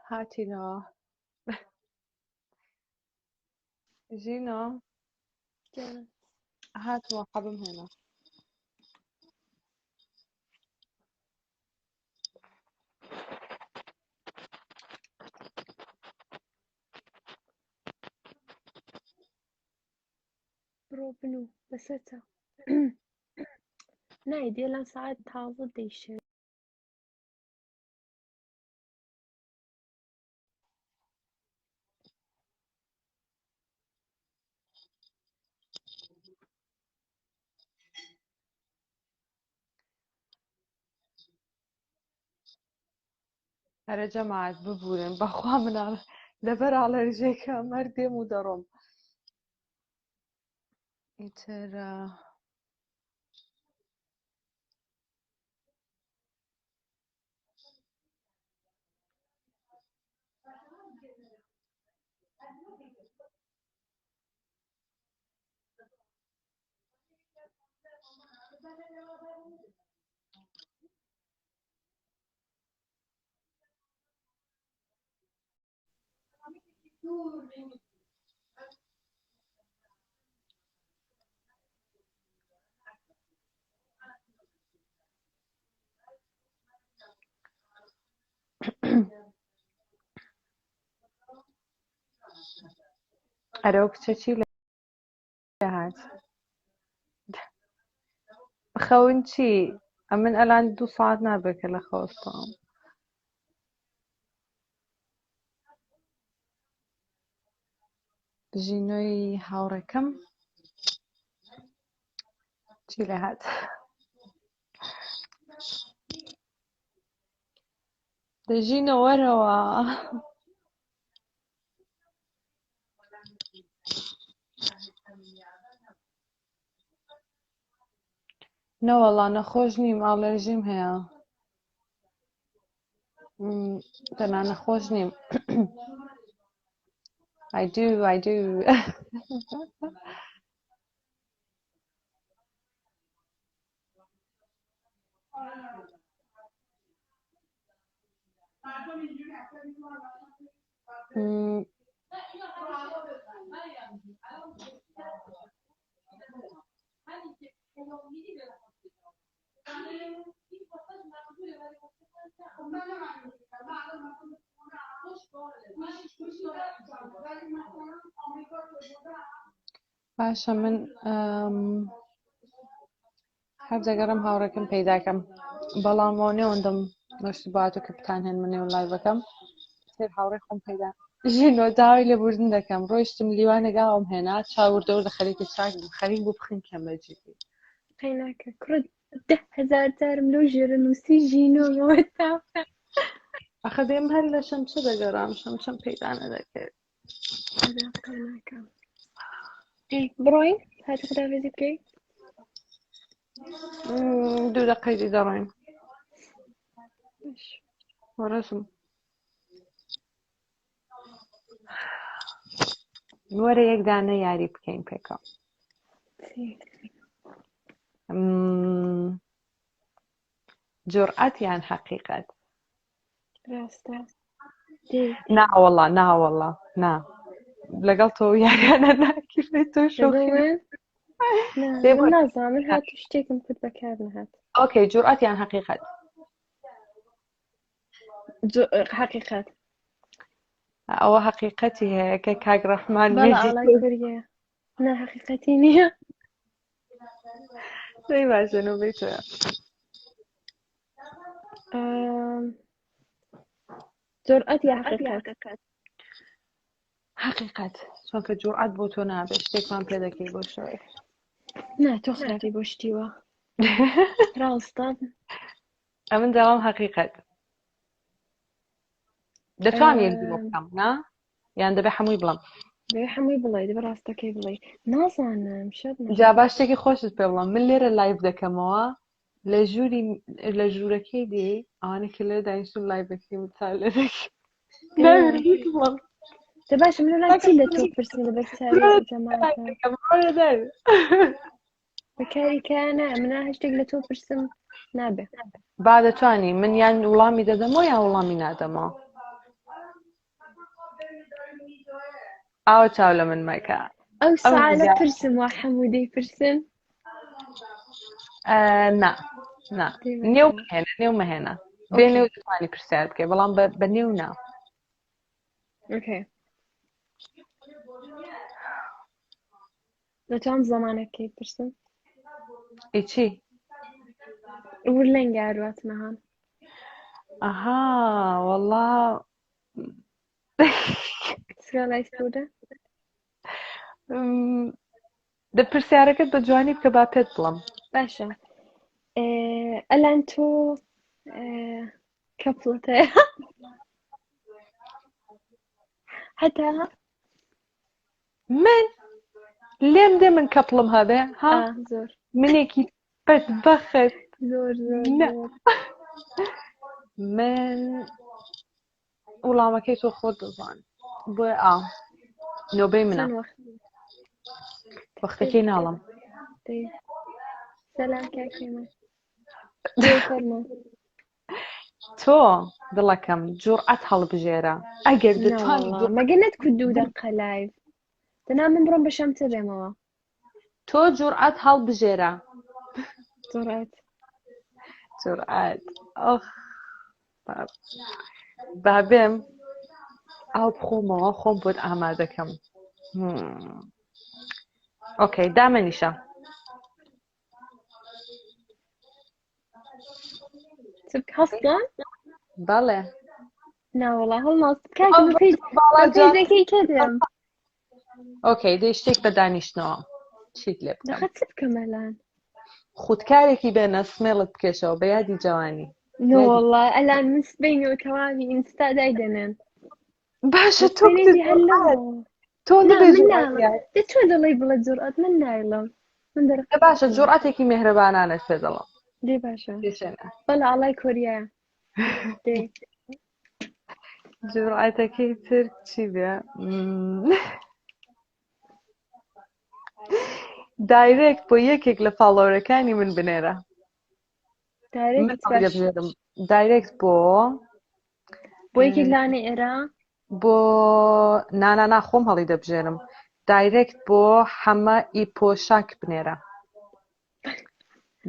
هاتينا ژينو جانا هات وحبم هنا. برو بنو قسةى نايدي لان ساعات حافظ ديشة هره جماعت ببورن بخوا من على لبر على رجيك مردي مدرم ترى أروك تشي لهات خوينشي أمن الآن 2 ساعات نابك لخوصهم ژینۆی هاوڕێکەم چی لە هات ژینۆ وەرەوە نەوەڵڵا نەخۆش نیم ئاڵێرژیم هەیە تەنها نەخۆش نیم I do باشە من هەر دەگەڕم هاوڕێکم پەیداکەم بەڵام نێوەندەم نۆشتبات و کە بتانهێن من نێو لایڤەکەم سێر هاوڕێ خۆم پەیدا ژینۆ داوای لێبوردن دەکەم ڕۆیشتم لیوانە گاوم هێنا چاوردەوە لە خەریکی چاک بوو خەریک بوو بخین کەمەجیبی قيناك كرد 10,000 تارم لو جرن وسي ژینۆ موتا ئەخە دێم هەر لە شەمچە دەگەڕام شەمچەم پەیدا نەدەکرد قيناك بروين هاتي خدافزي بكي 2 دقەیەکی دەڕۆین وەرەسم وەرە یەک دانە یاری بکەین پێکەوە جورئەت یان حەقیقەت راستا ناوەڵڵا نا لەگەڵ تۆ یاریانە ناکیفێت تۆ شۆخی من نازانم من هاتو شتێکم کرد بەکار نەهات ئۆکەی جورئەت یان حەقیقەت حقیقت ئەوە حەقیقەتی هەیە کە کاک ڕەحمان بەڵا ئاڵای کوریە نا حقیقەتی نییە دەی باشە نۆبەی تۆیە جورئەت یا حقیقت حەقیقەت چونکە جورئەت بۆ تۆ نابێت شتێکمان پێ دەکەی بۆ شوێ نا تۆ خراپی بۆ شتیوە ڕاستە ئەمن دەڵام حەقیقەت دەتوانم یەک بۆ بکەم نا یان دەبێ هەمووی بڵێم دەبێ هەمووی بڵێ دەبێ ڕاستەکەی بڵێ نازانم جا باش شتێکی خۆشت پێ بڵێم من لێرە لایڤ دەکەمەوە لە ژوورەکەی دێ ئەوانە کە لێرە دانیشتون لایڤەکەی تا لێرەکەی دە باشە من لای چی لە تۆ پرسین لە بەرچاوی جەماعەتە بەکاری کانە منە هەشتێک لە تۆ پرسم نابێ با دەتوانی من یان وڵامی دەدەمەوە یان وڵامی نادەمەوە ئاو چاو لە من مەکە. ئەو ئەو سوالە دیگە پرسم وا هەموو پرسن. نا نا نێو مەهێنە نێو مەهێنە بێ نێو دەتوانی پرسیار بکەی بەڵام بە نێو نا. اوكي لە چەند زەمانێکی پرسم ئیچی ور لەنگە هەرواتنەهان ئەها وەڵا سکالای سوودە دە پرسیارەکەت بە جوانی بکە با پێت بڵم. باشە ئەلان تۆ کەپڵت هەیە هەتا من لێم دێ من کەپڵم هەبێ ها زۆر منێکی بەدبەخت زۆر زۆر من وڵامەکەی تۆ خۆت دەزان بۆیە نۆبەی منە وەختەکەی ناڵم. سەلام کاکێمە تۆ دڵەکەم جورئەت هەڵبژێرە ئەگەر دەتوانیت مەگەنێت کو 2 دقە لایڤ دەنا من بڕۆم بەشەم ترێمەوە. تۆ جورئەت هەڵبژێرە جورئەت ئۆخ بابێم ئاو بخۆمەوە خۆم بۆت ئامادەکەم. ئۆکەی دامەنیشە. هەستڵان بەڵێ ناوەڵا هەڵماست کاکەکەی کەدەم. ئۆکەی دەی شتێک بە دانیشتنەوە چیت لێ بکەم دەخەت چ بکەمەلان خودکارێکی بێنە سمێڵت بکێشەوە بە یادی جوانی. نۆڵا ئەلان من سبەینەوە تەواوی ئینستا دایدەنێن باشە تۆ تۆ دەڵێ بڵێ جورئەت من نایڵم من دەرەکە باشە جورئەتێکی مێهرەبانانت پێ دەڵم دێ باشە بەڵێ ئاڵای کۆریایە جورئەتەکەی تر چی بێ دایرێکت بۆ یەکێک لە فاڵۆوەرەکانی من بنێرە. دایرێکت بۆ یەکێک لانێ ئێرە بۆ نانانا خۆم هەڵی دەبژێرم دایرێکت بۆ حەمە ئیپۆشاک بنێرە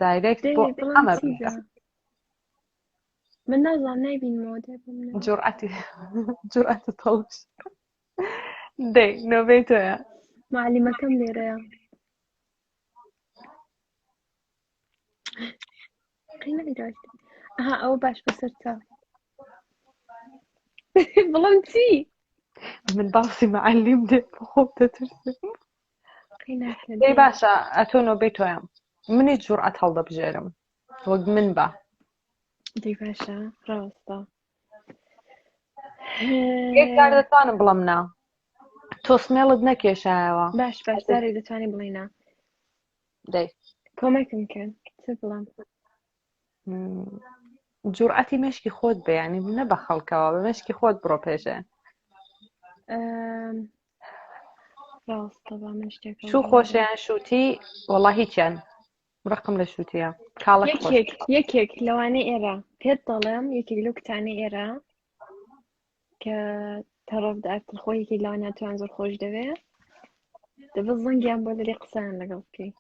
دایرێکت بۆ ئەمە بنێرە. من نازانم نایبینمەوە جورئەتت هەڵبژ دەی نۆبەی تۆیە. معلیمەکەم لێرەیە ئەوە باش بەسەر چاو بەڵام چی من باسی معلیم دێ بۆ خۆم دەترسم. دەی باشە ئەتۆ نۆبەی تۆیە منی جورئەت هەڵدەبژێرم وەک من بە. دەی باشە ڕاستە یەکجار دەتوانم بڵم نا تۆ سمێڵت نەکێشایەوە. باش دارێک دەتوانی بڵێنا دەی کۆمەکم کەن چ بڵام جورئەتی مێشکی خۆت بێ ینی نە بە خەڵکەوە بە مێشکی خۆت بڕۆ پێشێ. ڕاستە با من شتێک شو خۆشیان شووتی وەڵا هیچیان ڕقم لە شووتیە کاڵک یەکێک لەوانەی ئێرە پێت دەڵێم یەکێک لەو کتانەی ئێرە کە تەڕۆف دەکتر خۆی یەکێک لەوانە توان زۆر خۆش دەوێت دەبێت زەنگیان بۆ لەلێ قسەیان لەگەڵ بکەی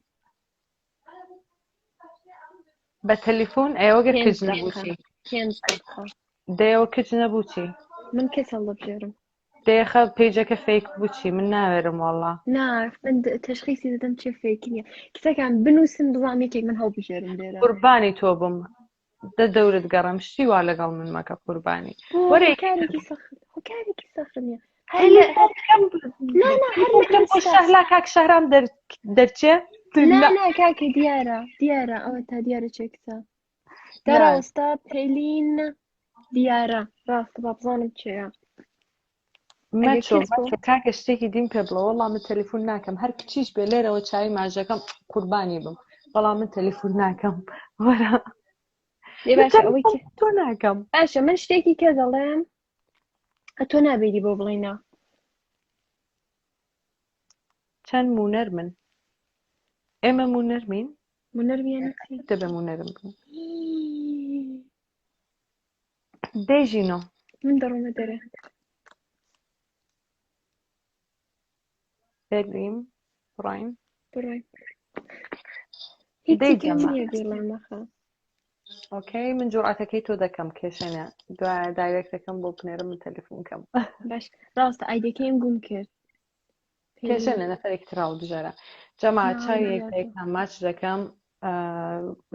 بە تەلیفۆن ئێوەگە کچ نەبووچی دەیەوە کچ نەبووچی من کەس هەڵدەبژێرم دەیەخە پێیجەکە فێک بووچی من ناوێرم وەڵا من تەشخیصی دەدەم چێ فێکی نییە کتەکان بنووسن بزانام یەکێک من هەڵبژێرم لێرە قوربانی تۆ بم دەورت گەڕم شتی وا لەگەڵ من مەکە قوربانی کارێکی سەخت نییە شەهلا کاک شەهرام دەرچێ کاکە دیارە ئەوە تا دیارە چێکسە دەڕاوەستا پێلین دیارە ڕاستە با بزانم چێە مەچۆ کاکە شتێکی دیم پێ بڵە وەڵام من تەلیفۆن ناکەم هەر کچیش بێ لێرەوە چای ماژەکەم قوربانی بم بەڵام من تەلیفۆن ناکەم وەرە تۆ ناکەم. باشە من شتێکی کە دەڵێم تۆ نابێتی بۆ بڵێنا چەند مونەر من ئێمە مونەرمین دەبێ مونەرم بن دەی ژینۆ من دەڕۆمە دەرێ بێگریم بڕۆین بڕۆین هیچی دەی پێم جەمە نییە بیڵێم نەخە ئۆکەی من جوڕاتەکەی تۆ دەکەم کێشێنە دوایە دایرێکتەکەم بۆ بنێرم من تەلەفۆنکەم باش ڕاستە ئایدەکەیم گوم کرد کێشێنە نەفەرێک تراو دژەرە جەما چاویەک دایکم ماچ دەکەم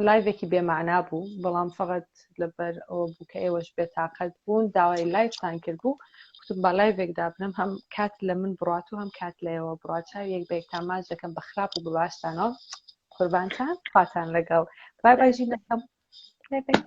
لایڤێکی بێمەعنا بوو بەڵام فقط لەبەر ئەوە بوو کە ئێوەش بێتاقەت بوون داوای لایڤتان کرد بوو گوتم با لایڤێکدا بنم هەم کات لە من بڕات و هەم کات لەوە بڕات چاویەک بەیەکتان ماچ دەکەم بە خراپ و بەباشتانەوە قوربانتان خواتان لەگەڵ بای بای ژینەکەم بای بای